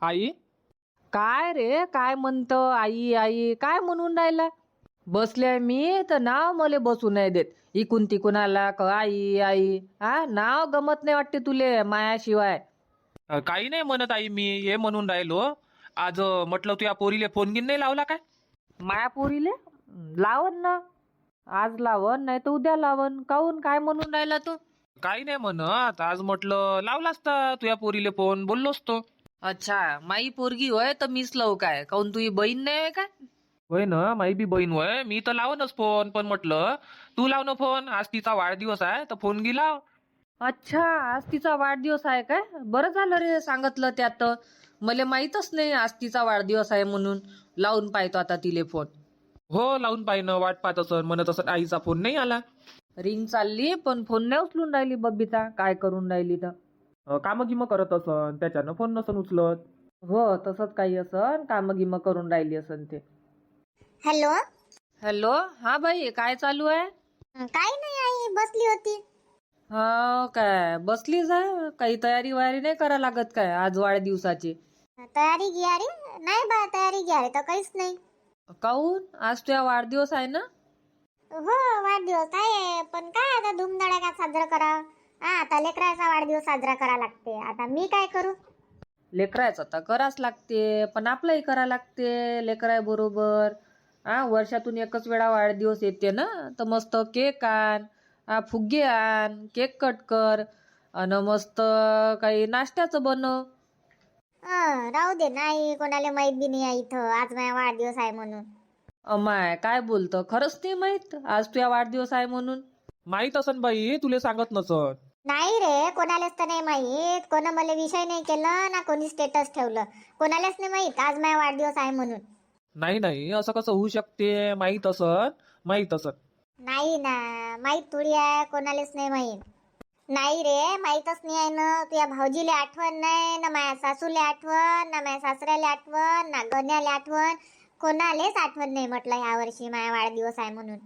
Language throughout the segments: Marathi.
आई. काय रे, काय म्हणतं? आई आई काय म्हणून राहिला? बसले मी तर नाव मले बसू नाही देत. इकून तिकून आला का आई आई. हा, नाव गमत नाही वाटते तुले मायाशिवाय. काही नाही म्हणत आई, मी हे म्हणून राहिलो. आज म्हटलं तू या पोरीले फोन गिन नाही लावला काय? मायापुरीले लावन ना. आज लावन नाही तर उद्या लावन. काहून, काय म्हणून राहिला तू? काही नाही म्हणत, आज म्हटलं लावला असता तू या पोरीले फोन, बोललो असतो. अच्छा, माई पोरगी होय तर मीच लावू काय? काहून तुझी बहीण नाही होय काय? होय ना, माई बी बहीण होय, मी तर लावनच फोन, पण म्हटलं तू लाव ना फोन, आज तिचा वाढदिवस आहे तर फोन गी लाव. अच्छा, आज तिचा वाढदिवस आहे काय? बरं झालं रे सांगितलं त्यात. मला माहीतच नाही आज तिचा वाढदिवस आहे म्हणून. लावून पाहतो आता तिले फोन. हो, लावून पाहिनं, वाट पाहत असन, म्हणत असत आईचा फोन नाही आला. रिंग चालली पण फोन नाही उचलून राहिली बबिता. काय करून राहिली तर? कामं गिमं करत असन, त्याच्यानं फोन नसन उचलत. हो, तसंच काही असन, काम गिम करून राहिली असन ते. हॅलो. हॅलो, हा बाई, काय चालू आहे? काही नाही आई, बसली होती. हा काय, बसलीच आहे? काही तयारी वयारी नाही करा लागत काय आज वाढदिवसाची? तयारी गियारी नाही बा, तयारी गियारी तर काहीच नाही. काहून, आज तुझा वाढदिवस आहे ना? हो, वाढदिवस आहे, पण काय आता धूमधडाक्यात साजरा करा. आता लेकराचा वाढदिवस साजरा करा लागते. आता मी काय करू? लेकरायचं तर कराच लागते, पण आपलंही करा लागते लेकराय बरोबर. वर्षातून एकच वेळा वाढदिवस येते ना, तर मस्त केक आण, फुगे आण, केक कट कर, आणि मस्त काही नाश्त्याचं बनव. राहू दे नाही, कोणाला माहित बी नाही आहे इथं आज माझा वाढदिवस आहे म्हणून. अमाय, काय बोलतं? खरंच नाही माहित आज तुझा वाढदिवस आहे म्हणून? माहित असन बाई, तुले सांगत नसन. नाही रे, कोणालाच तर नाही माहित. कोणा मला विषय नाही केला ना, कोणी स्टेटस ठेवलं. कोणालाच नाही माहित आज माझा वाढदिवस आहे म्हणून. नाही नाही, असं कसं होऊ शकते? माहित असन, माहित असन. नाही ना, माहित थोडी आहे, कोणालाच नाही माहित. नाही रे, माहीतच नाही आहे ना. तुझ्या भाऊजीला आठवण नाही ना, माझ्या सासूला आठवण ना, माझ्या सासऱ्याला आठवण ना, गण्याला आठवण. कोणालाच आठवण नाही म्हटलं ह्या वर्षी माझा वाढदिवस आहे म्हणून.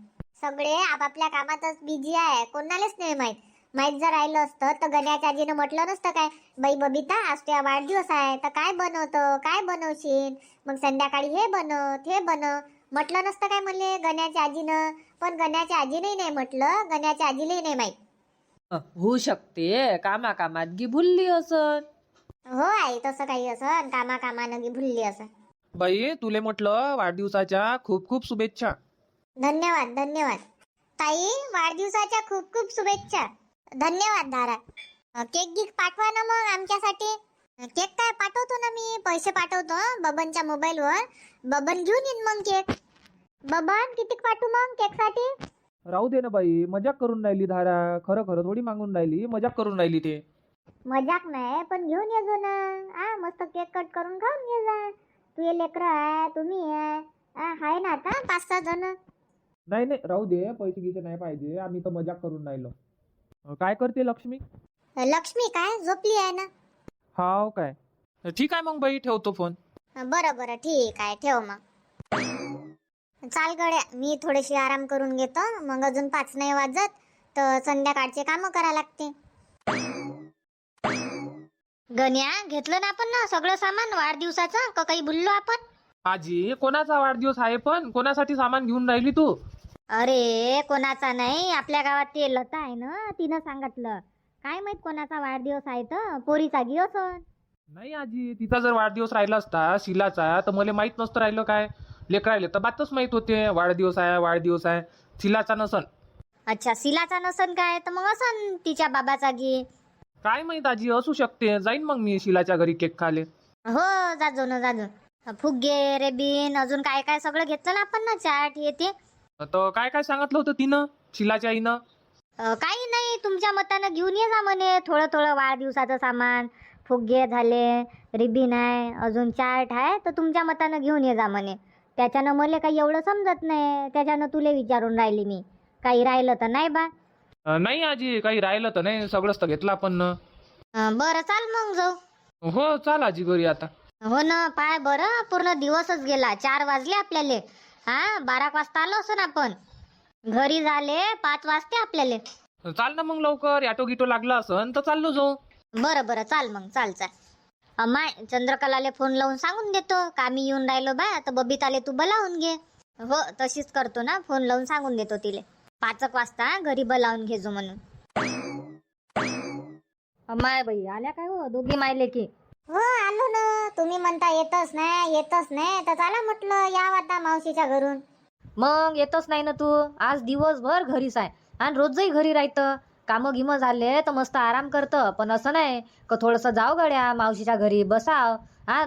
सगळे आपापल्या कामातच बिझी आहे, कोणालाच नाही माहित. माहित जर राहिलं असतं तर गण्याच्या आजीनं म्हटलं नसतं काय, बाई बबिता आज तुझा वाढदिवस आहे तर काय बनवतं, काय बनवशील, मग संध्याकाळी हे बनव ते बनव, म्हटलं नसतं काय म्हणले गण्याच्या आजीनं. पण गण्याच्या आजीने नाही म्हटलं, गण्याच्या आजीलाही नाही माहित. होऊ शकते, कामाकामात गी भुलली असन. हो आई, तसं काही असं कामाकामानं गी भुलली असं. बाई, तुले म्हटलं वाढदिवसाच्या खूप खूप शुभेच्छा. धन्यवाद धन्यवाद ताई, वाढदिवसाच्या खूप खूप शुभेच्छा. धन्यवाद दारा. केक गिक पाठवा ना मग आमच्यासाठी. केक काय पाठवतो ना, मी पैसे पाठवतो बबनच्या मोबाईलवर. बबन घेऊन येईन मग केक. बबन किती पाठवू मग केकसाठी? राहू दे ना बाई, मजाक करून राहिली धारा, खरं खरं थोडी मागून राहिली, मजाक करून राहिली ते. मजाक नाही, पण घेऊन ये जो ना. मस्त केक कट करून खाऊन घे जा. तू ये लेकरं आहे, तुम्ही आहे ना आता 5-6 जण. नाही नाही, राहू दे, पैसे गिसे नाही पाहिजे, आम्ही तर मजाक करून राहिलो. काय करते लक्ष्मी? लक्ष्मी काय झोपली आहे ना? हाव काय, ठीक आहे मग बाई, ठेवतो फोन. बरं बरं ठीक आहे, ठेव मग. चाल गड्या, मी थोडीशी आराम करून घेतो, मग अजून 5 नाही वाजत तर संध्याकाळचे काम करा लागते. गण्या, घेतलं ना आपण ना सगळं सामान वाढदिवसाचं, का काही भुललो आपण? आजी, कोणाचा वाढदिवस आहे, पण कोणासाठी सामान घेऊन राहिली तू? अरे कोणाचा नाही, आपल्या गावात ते लता आहे ना, तिनं सांगितलं. काय माहित कोणाचा वाढदिवस आहे तर पोरीचा गी असन. नाही आजी, तिचा जर वाढदिवस राहिला असता शिलाचा तर मला माहित नसतं राहिलं काय. लेकरायले तर बातच माहित होते वाढदिवस आहे वाढदिवस आहे, शिलाचा नसन. अच्छा, शिलाचा नसन काय तर मग असन तिच्या बाबाचा गी. काय माहित आजी, असू शकते. जाईन मग मी शिलाच्या घरी केक खाले. हो, जाजो ना जाजो. फुगे रेबीन अजून काय काय सगळं घेतलं ना आपण ना, चाट येते. तर काय काय सांगितलं होतं तिनं, शिलाच्या आईनं? काही नाही, तुमच्या मतानं घेऊन ये जा म्हणे थोडं थोडं वाढदिवसाचं सामान. फुगे झाले, रिबीन आहे, अजून चाट आहे, तर तुमच्या मतानं घेऊन ये जा म्हणे. त्याच्यानं मला काही एवढं समजत नाही, त्याच्यानं तुले विचारून राहिली मी. काही राहिलं तर नाही बा. नाही आजी, काही राहिलं तर नाही, सगळंच तर घेतलं आपण ना. बरं चाल मग जाऊ. हो, चाल आजी घरी आता. हो ना, पाय बरं पूर्ण दिवसच गेला. 4 वाजले आपल्याला. 12 वाजता आलो असं आपण. घरी झाले 5 वाजते आपल्याला. चाल ना मग लवकर, ऑटो गिटो लागला असन तर चाललो जाऊ. बरं बरं चाल मग, चाल चाल. अमाय चंद्रकलाले फोन लावून सांगून देतो का मी येऊन राहिलो बा, तर बबिताले तू बोलावून घे. हो तशीच करतो ना, फोन लावून सांगून देतो तिले 5 वाजता घरी बोलावून घेजो म्हणून. माय बाई आल्या काय हो दोघी मायले की? हो आलो ना. तुम्ही म्हणता येतच नाही तर चला म्हटलं या आता मावशीच्या घरून. मग येतच नाही ना तू? आज दिवसभर घरीच आहे आणि रोजही घरी राहतं. कामं गिमं झाले तर मस्त आराम करतं, पण असं नाही का थोडंसं जाव गड्या मावशीच्या घरी बसाव,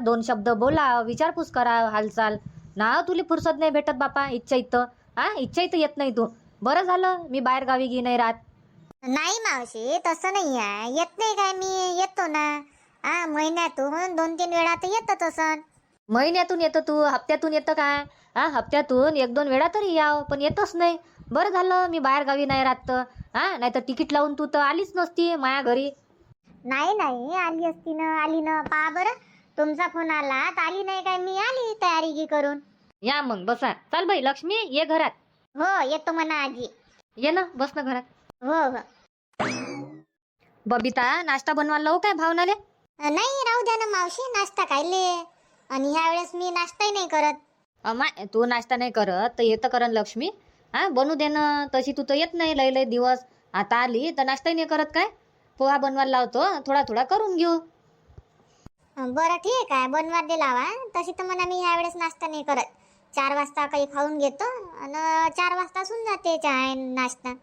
2 शब्द बोलाव, विचारपूस कराव हालचाल ना. तुला फुरसत नाही भेटत बापा इच्छा इथं येत नाही तू. बरं झालं मी बाहेर गावी गी नाही राहत. नाही मावशी तसं नाही आहे, येत नाही काय, मी येतो ना. महिन्यातून 2-3 वेळा तर येतच असन. महिन्यातून येतं तू, हप्त्यातून येतं काय? हप्त्यातून 1-2 वेळा तरी याव, पण येतच नाही. बरं झालं मी बाहेर गावी नाही राहत. नाही तर तिकीट लावून तू तर आलीच नसती माया घरी. नाही आली असती ना, आली ना. पहा बरं तुमचा फोन आला तर आली नाही काय, मी आली तयारी गी करून. या मग बसा. चल बाई लक्ष्मी ये घरात. हो येतो म्हणा आजी. ये ना बस ना घरात. हो. बबिता नाश्ता बनवायला लावू काय भावनाले? नाही राहू द्या ना मावशी, नाश्ता खायले. आणि ह्या वेळेस मी नाश्ताही नाही करत. अमाय तू नाश्ता नाही करत तर येतं करण लक्ष्मी. बनू दे ना, तशी तू तर येत नाही लय दिवस. आता आली तर नाश्ताही नाही करत काय? पोहा बनवायला लावतो, थोडा थोडा करून घेऊ. बरं ठीक आहे बनवा दे लावा. तशी तर म्हणा मी ह्या वेळेस नाश्ता नाही करत. 4 वाजता काही खाऊन घेतो आणि 4 वाजता सुन जाते चहा नाश्ता.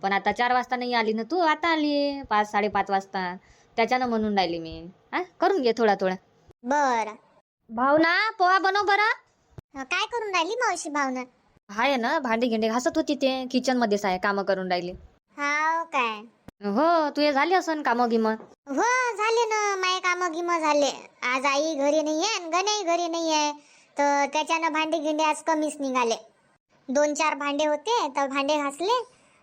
पण आता 4 वाजता नाही आली ना तू, आता आली 5-5:30 वाजता. त्याच्यानं म्हणून राहिली मी. करून घे थोडा थोडा. बरं भावना पोहा बनव बरं. काय करून राहिली मावशी भावना? हाय ना भांडी गिंडी घासत होती, ते किचन मध्येच आहे, कामं करून राहिली. हाव काय? हो तुझे झाले असन कामं गिमं? हो झाले ना, माय कामं गिमं झाले. आज आई घरी नाही आहे आणि गण्याही घरी नाही आहे, तर त्याच्यानं भांडी गिंडे आज कमीच निघाले. 2-4 भांडे होते तर भांडे घासले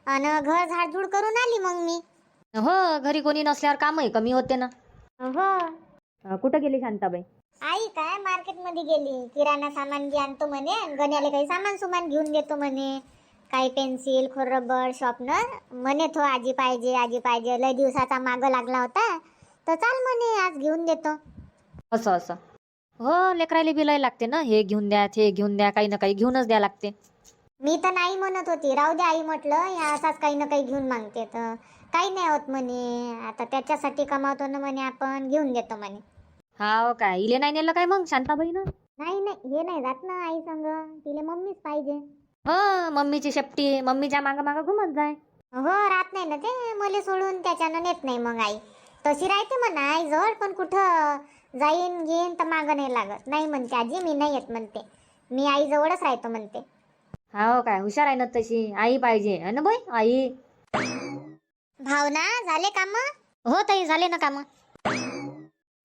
आणि घर झाडझूड करून आली मग मी. हो घरी कोणी नसल्यावर कामही कमी होते ना. हो. कुठं गेली शांताबाई? आई काय मार्केट मध्ये गेली, किराणा सामान घे आणतो म्हणे आणि गण्याला काही सामान सुमान घेऊन देतो म्हणे. काही पेन्सिल खोडरबर शॉर्पनर म्हणे. तो आजी पाहिजे लय दिवसाचा माग लागला होता, तर चाल म्हणे आज घेऊन देतो. असं हो लेकरायला बी लय लागते ना, हे घेऊन द्या ते घेऊन द्या, काही ना काही घेऊनच द्या लागते. मी तर नाही म्हणत होती, राहू द्या आई म्हटलं, या असाच काही ना काही घेऊन मागते तर काही नाही होत म्हणे. आता त्याच्यासाठी कमावतो ना म्हणे आपण, घेऊन देतो म्हणे. हाव काय इले नाही नेलं काय मग शांताबाईनं? नाही हे नाही जात ना आई संग, तिले मम्मीच पाहिजे. हो मम्मीची शेपटी, मम्मीच्या मागं मागं घुमत जाय. हो राहत नाही ना ते मले सोडून, त्याच्यानं नेत नाही मग आई. तशी राहते म्हणा आई जवळ, पण कुठं जाईन घेईन तर मागं नाही लागत. नाही म्हणते आजी मी नाही येत म्हणते, मी आई जवळच राहतो म्हणते. हाव काय हुशार आहे ना तशी, आई पाहिजे अन बाई आई. भावना झाले काम? हो ताई झाले ना काम.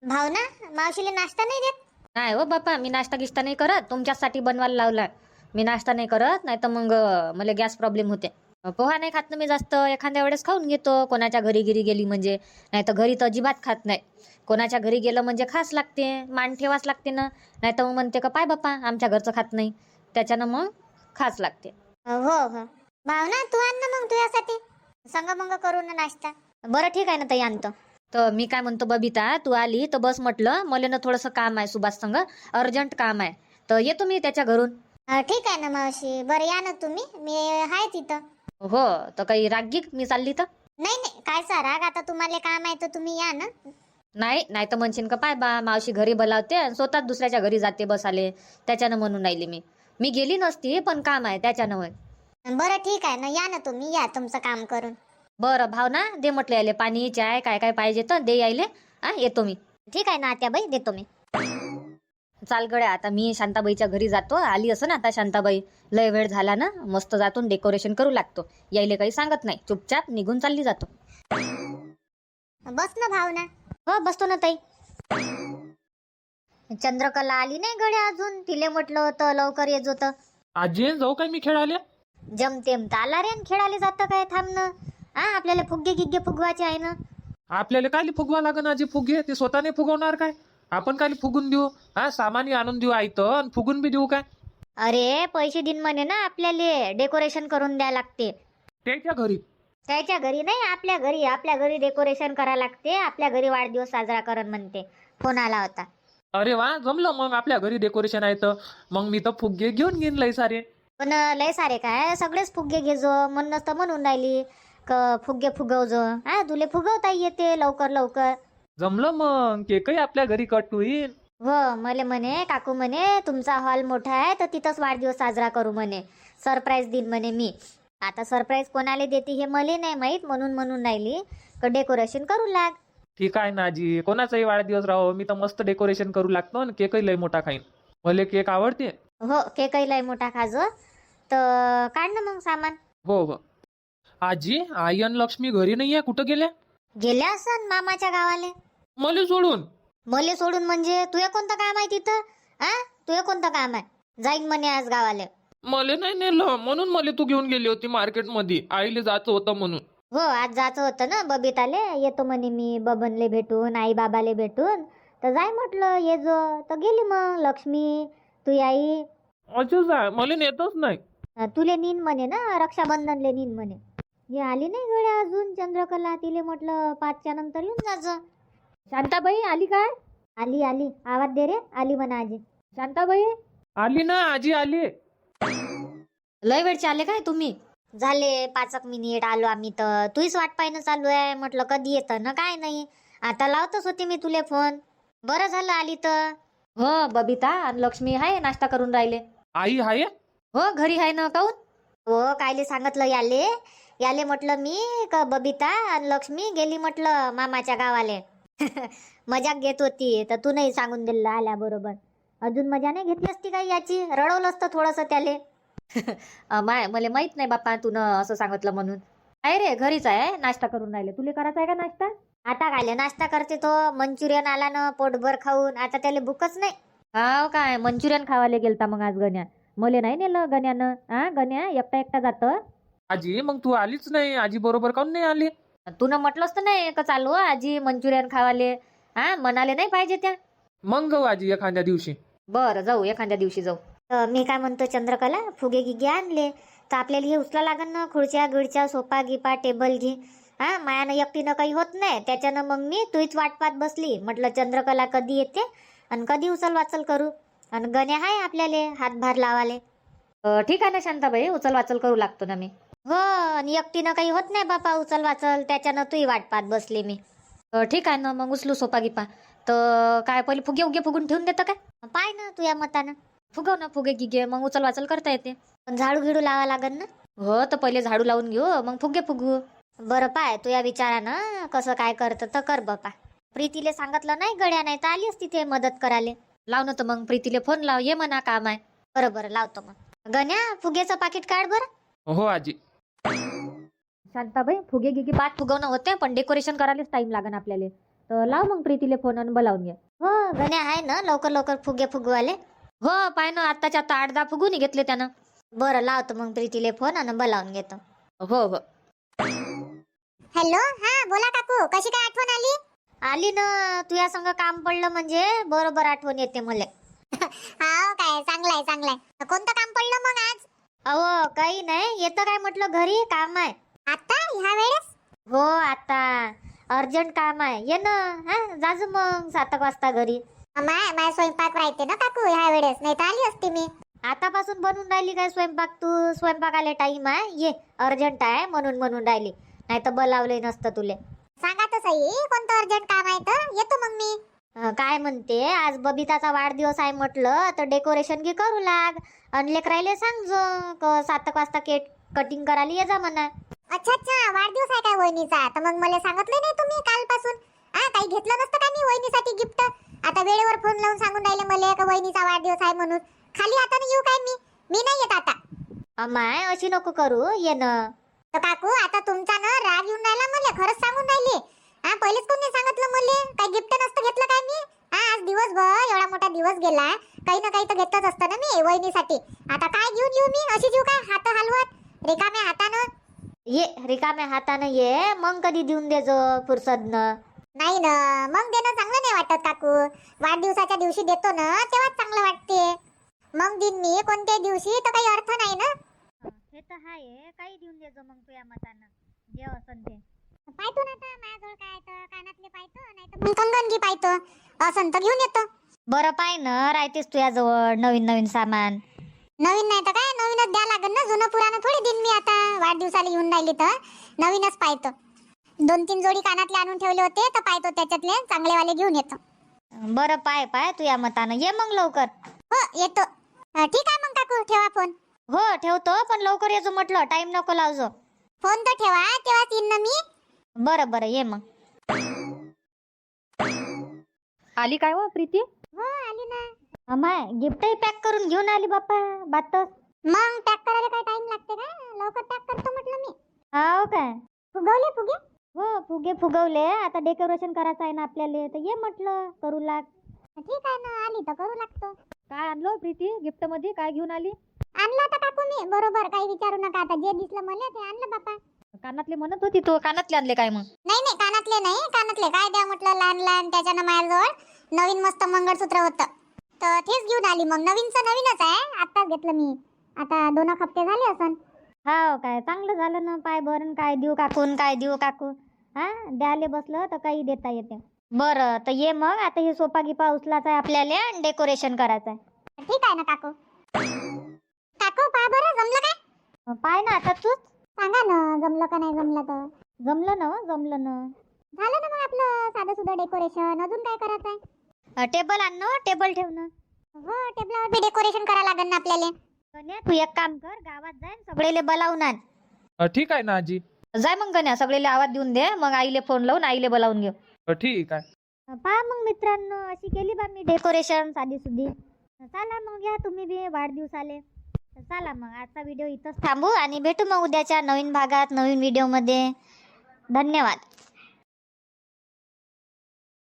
भावना मावशीला नाश्ता नाही देत? नाही हो बापा, मी नाश्ता गिश्ता नाही करत, तुमच्यासाठी बनवायला लावला. मी नाश्ता नाही करत, नाही तर मग मला गॅस प्रॉब्लेम होते. पोहा नाही खात ना मी जास्त, एखाद्या वेळेस खाऊन घेतो कोणाच्या घरी गिरी गेली म्हणजे. नाही तर घरी तर अजिबात खात नाही. कोणाच्या घरी गेलं म्हणजे खास लागते, मान ठेवाच लागते ना. नाही तर मग म्हणते का पाय बापा आमच्या घरचं खात नाही, त्याच्यानं मग खास लागते. हो भावना तू आण ना मग तुझ्यासाठी संग मंग करू ना नाश्ता. बरं ठीक आहे ना ताई आणतो. तर मी काय म्हणतो बबिता, तू आली तर बस म्हटलं, मला ना थोडंसं काम आहे सुभाष संग, अर्जंट काम आहे, तर येतो मी त्याच्या घरून. ठीक आहे ना मावशी, बरं या ना तुम्ही, मी आहे तिथं. हो तर काही रागीक मी चालली तर? नाही कायचा राग, आता तुम्हाला काम आहे तर तुम्ही या ना. नाही तर म्हणशील का पाय बा मावशी घरी बोलावते आणि स्वतःच दुसऱ्याच्या घरी जाते बसाले, त्याच्यानं म्हणून राहिली मी गेली नसती, पण काम आहे त्याच्यानं होय. बरं ठीक आहे ना, या ना तुम्ही, या तुमचं काम करून. बरं भावना दे म्हटलं यायले पाणी चाय काय काय पाहिजे तर दे यायले. येतो मी. ठीक आहे ना आत्याबाई, देतो मी. चाल गड्या, आता मी शांताबाईच्या घरी जातो. आली असं ना आता शांताबाई, लय वेळ झाला ना, मस्त जातो डेकोरेशन करू लागतो. यायले काही सांगत नाही, चुपचाप निघून चालली जातो. बस ना भावना. हो बसतो ना ताई. चंद्रकला आली नाही गड्या अजून, तिले म्हटलं होतं लवकर येत होतं. आजी जाऊ काय मी खेळाले? जमतेम ताला रे, खेळायला जातं काय, थांबणं. आपल्याला फुगे गिग्गे फुगवायचे आहे ना. आपल्याला काय फुगवा लागन आजी फुगे? ते स्वतःने फुगवणार काय? आपण काय फुगून देऊ? सामानी आणून देऊ आयतं आणि फुगून बी देऊ काय? अरे पैसे दिन म्हणे ना, आपल्याला डेकोरेशन करून द्या लागते. त्याच्या घरी? त्याच्या घरी नाही, आपल्या घरी डेकोरेशन करा लागते. आपल्या घरी वाढदिवस साजरा करण म्हणते. फोन आला होता. अरे वा, जमलं मग. आपल्या घरी डेकोरेशन आहे तर मग मी तर फुगे घेऊन घेईन लय सारे. पण लय सारे काय, सगळेच फुगे घेजो म्हणूनच तर म्हणून राहिली फुगे फुगवजो. तुले फुगवता येते लवकर लवकर. जमलं मग. केकही आपल्या घरी कट होईल. हो, मले म्हणे काकू म्हणे तुमचा हॉल मोठा आहे तर तिथंच वाढदिवस साजरा करू म्हणे, सरप्राईज देईन म्हणे मी. आता सरप्राईज कोणाला देते हे मला नाही माहीत, म्हणून राहिली का डेकोरेशन करू लाग. ठीक आहे ना आजी, कोणाचाही वाढदिवस राहो मी तर मस्त डेकोरेशन करू लागतो आणि केकही लय मोठा खाईन. मला केक आवडते. हो, केकही लय मोठा खाजो. तर काढ ना मग सामान. हो हो. आजी, आई आणि लक्ष्मी घरी नाहीये, कुठं गेल्या? गेल्या असन मामाच्या गावाले. मला सोडून? मले सोडून म्हणजे तुझं कोणतं काम आहे तिथं? तुझं कोणतं काम आहे? जाईन म्हणे आज गावाले. मला नाही नेलं म्हणून मला तू घेऊन गेली होती मार्केटमध्ये, आईले जायचं होतं म्हणून. हो, आज जायचं होतं ना बबिताले. येतो म्हणे मी बबनले भेटून, आई बाबाले भेटून. तर जाय म्हटलं ये जो. तर गेली मग लक्ष्मी, तुझी आई. अच्छा जाय, मला नेतच नाही. तुले नीन म्हणे ना, रक्षाबंधनले नीन म्हणे. हे आली नाही गड्या अजून चंद्रकला. तिले म्हटलं 5च्या नंतर येऊन जायचं. शांताबाई आली काय? आली आली, आवाज दे रे. आली म्हणा आजी. शांताबाई आली ना आजी, आली. लय वेळचे आले काय तुम्ही? झाले 5 मिनिट आलो आम्ही. तर तुझीच वाट पाहिणं चालू आहे. म्हटलं कधी येतं ना काय नाही. आता लावतच होते मी तुले फोन. बरं झालं आली तर. हो, बबिता आणि लक्ष्मी आहे नाश्ता करून राहिले. आई आहे? हो, घरी आहे ना. काऊन? हो, कायले सांगितलं याले. याले म्हटलं मी का बबिता आणि लक्ष्मी गेली म्हटलं मामाच्या गावाले. मजाक घेत होती तर तू नाही सांगून दिलं आल्या बरोबर. अजून मजा नाही घेतली असती काही याची, रडवलं असतं थोडंसं त्याले. माय मला माहित नाही बाप्पा तू असं सांगितलं म्हणून. आहे रे, घरीच आहे, नाश्ता करून राहिले. तुला करायचा आहे का नाश्ता? आता कायले नाश्ता करते तो. मंचुरियन आला ना पोटभर खाऊन, आता त्याला भूकच नाही. हाव काय, मंचुरियन खावायला गेलता मग आज गण्या? मले नाही नेलं गण्यानं. गण्या एकटा जात. आजी मग तू आलीच नाही, आजी बरोबर काऊन नाही आली? तू म्हटलंच तर नाही का चालू आजी मंचुरियन खावाले. म्हणाले नाही पाहिजे त्या. मग जाऊ आजी एखाद्या दिवशी. बरं जाऊ, एखाद्या दिवशी जाऊ. मी काय म्हणतो चंद्रकला, फुगे गिगे आणले तर आपल्याला हे उचला लागन ना. खुर्च्या गिडच्या, सोफा गिपा, टेबल घे. मायानं एकटीनं काही होत नाही. त्याच्यानं मग मी तुझीच वाट पाहत बसली. म्हटलं चंद्रकला कधी येते आणि कधी उचल वाचल करू. आणि गण्या आहे आपल्याला हातभार लावाले. ठीक आहे ना शांताबाई, उचल वाचल करू लागतो ना मी. हो, आणि एकटीनं काही होत नाही बापा उचल वाचल. त्याच्यानं तुही वाट पाहत बसली मी. ठीक आहे ना, मग उचलू सोपा गिपा. तर काय पहिले फुगे उगे फुगून ठेवून देतं काय? पाय ना तुझ्या मतानं. फुगव ना फुगे गिगे, मग उचल वाचल करता येते. पण झाडू गिडू लावा लागन ना. हो, तर पहिले झाडू लावून घेऊ मग फुगे फुगू. बरं पाय तुझ्या विचारानं कसं काय करतं तर कर बापा. प्रीतीले सांगितलं नाही गड्या, नाही तर आली असती ते मदत करायला. लाव ना तर मग प्रीतीले फोन लाव, ये म्हणा काम आहे. बरं लावतो मग. गण्या फुग्याचं पाकिट काढ बरं. हो आजी. शांताबाई फुगे गिगे 5 फुगवणं होते, पण डेकोरेशन करायलाच टाइम लागन आपल्याला. तर लाव मग प्रीतीले फोन आणि बोलावून घे. हो, गण्या आहे ना लवकर लवकर फुगे फुगवाले. हो, पाय ना आत्ताच्या आता 8-10 फुगून घेतले त्यानं. बरं लावतो मग प्रीतीले फोन आणि बोलावून घेतो. हो हो. हॅलो, बोला काकू, कशी काय आठवण आली? आली ना, तुझ्या संग काम पडलं म्हणजे बरोबर आठवण येते मला. हाव काय, चांगलाय चांगलाय. कोणतं काम पडलं मग आज? अहो काही नाही, येतं काय म्हटलं घरी, काम आहे. आता ह्या वेळेस? हो, आता अर्जंट काम आहे. ये ना. जाजू मग 7 वाजता घरी. माय स्वयंपाक राहते ना काकू ह्या वेळेस, नाही तर आली असते मी. आतापासून बनवून राहिली काय स्वयंपाक तू? स्वयंपाकाला टाइम आहे, ये अर्जंट आहे म्हणून राहिली, नाही तर बोलावले नसतं तुले. सांगा तर सही कोणतं अर्जंट काम आहे तर येतो मग मी. काय म्हणते, आज बबिताचा वाढदिवस आहे म्हटलं तर डेकोरेशन घे करू लाग. आणि लेकरायले सांगजो 7 वाजता केक कटिंग करायला ये जा म्हणा. अच्छा, वाढदिवस आहे काय वहिनीचा? तर मग मला सांगितलं नाही तुम्ही कालपासून. काही घेतलं नसतं का मी वहिनीसाठी गिफ्ट? आता वेळेवर फोन लावून सांगून राहिले मला का वहिनीचा वाढदिवस आहे म्हणून. खाली हाताने येऊ काय मी नाही येत आता. अमाय अशी नको करू, ये ना. तर काकू आता तुमचा ना राग येऊन राहिला मला, खरंच सांगून राहिली. पहिलेच कोणी सांगितलं मला? काही गिफ्ट नसतं घेतलं काय मी? आज दिवसभर एवढा मोठा दिवस गेला, काही ना काही तर घेतच असतं ना मी वहिनीसाठी. आता काय घेऊन येऊ मी? अशी येऊ काय हात हलवत रिकाम्या हातानं? ये रिकाम्या हातानं ये, मग कधी देऊन देजो फुरसदनं. नाही ना, मग देणं चांगलं नाही वाटत काकू. वाढदिवसाच्या दिवशी देतो ना तेव्हाच चांगलं वाटते. मग दिन मी कोणत्याही दिवशी तर काही अर्थ नाही ना. हे तर आहे, काही देऊन देजो मग तुझ्या मतानं जे असं ते. पाहतो ना आता माझ्याजवळ काय तर कानातले पाहतो नाही तर मग कंगनगी पाहतो असं तर घेऊन येतो. बरं पाय ना राहतेस तुझ्याजवळ नवीन नवीन सामान. नवीन नाही तर काय नवीनच द्या लागेल ना जुनं पुराणं थोडी दिन मी आता वाढदिवसाला येऊन राहिली तर नवीनच पाहतो. 2-3 जोडी कानातले आणून ठेवले होते तर पाहतो त्याच्यातले चांगलेवाले घेऊन येतो. बरं पाय पाय तू या मतानं ये मग लवकर. हो येतो. ठीक आहे मग काकू ठेवा फोन. हो ठेवतो पण लवकर येजो म्हटलं टाइम नको लावजो. फोन तर ठेवा तेव्हाच येईन ना मी. बरं बरं ये मग. आली काय हो प्रीती? हो आली ना. अमाय गिफ्टही पॅक करून घेऊन आली बाप्पा बातच. मग पॅक करायला काय टाइम लागते का लवकर पॅक करतो म्हटलं मी. हाव काय? फुगवले फुगे. हो फुगे फुगवले आता डेकोरेशन करायचं आहे ना आपल्याला तर ये म्हटलं करू लाग. ठीक आहे ना आली तर करू लागतो. काय आणलं प्रीती गिफ्ट मध्ये? काय घेऊन आली? आणलं तर काकू मी बरोबर काही विचारू नका आता जे दिसलं मला ते आणलं बापा. कानातले म्हणत होती तो. कानातले आणले काय मग? नाही कानातले नाही कानातले काय द्या म्हटलं लहान लहान त्याच्यानं माझ्याजवळ नवीन मस्त मंगळसूत्र होतं तर तेच घेऊन आली. मग नवीनचं नवीनच आहे आत्ताच घेतलं मी. आता 2 हप्ते झाले असन. हाव काय चांगलं झालं ना. पाय बरं काय देऊ काकून काय देऊ काकू. हा द्याले बसलं तर काही देता येते. बरं तर ये मग आता हे सोफा गिपा उचलायचा आहे आपल्याला आणि डेकोरेशन करायचं आहे. ठीक आहे ना काकू. काकू पहा बरं जमलं काय? पाय ना आता तूच सांगा ना जमलं का नाही जमलं तर. जमलं ना जमलं ना. झालं ना मग आपलं साधं सुद्धा डेकोरेशन. अजून काय करायचं आहे? टेबल आण ना टेबल ठेव ना. हो टेबलावर बी डेकोरेशन करायला लागेल ना आपल्याला. गण्या, तू एक काम कर गावात जाय सगळेले बोलावून आण. ठीक आहे ना आजी. जाय मग गण्या सगळेले आवाज देऊन दे मग आईले फोन लावून आईले बोलावून घेऊ. ठीक आहे. पहा मग मित्रांनो अशी केली बा मी डेकोरेशन साधी सुधी. चला मग या तुम्ही बी वाढदिवसाले. चला मग आजचा व्हिडिओ इथंच थांबू आणि भेटू मग उद्याच्या नवीन भागात नवीन व्हिडिओ मध्ये. धन्यवाद.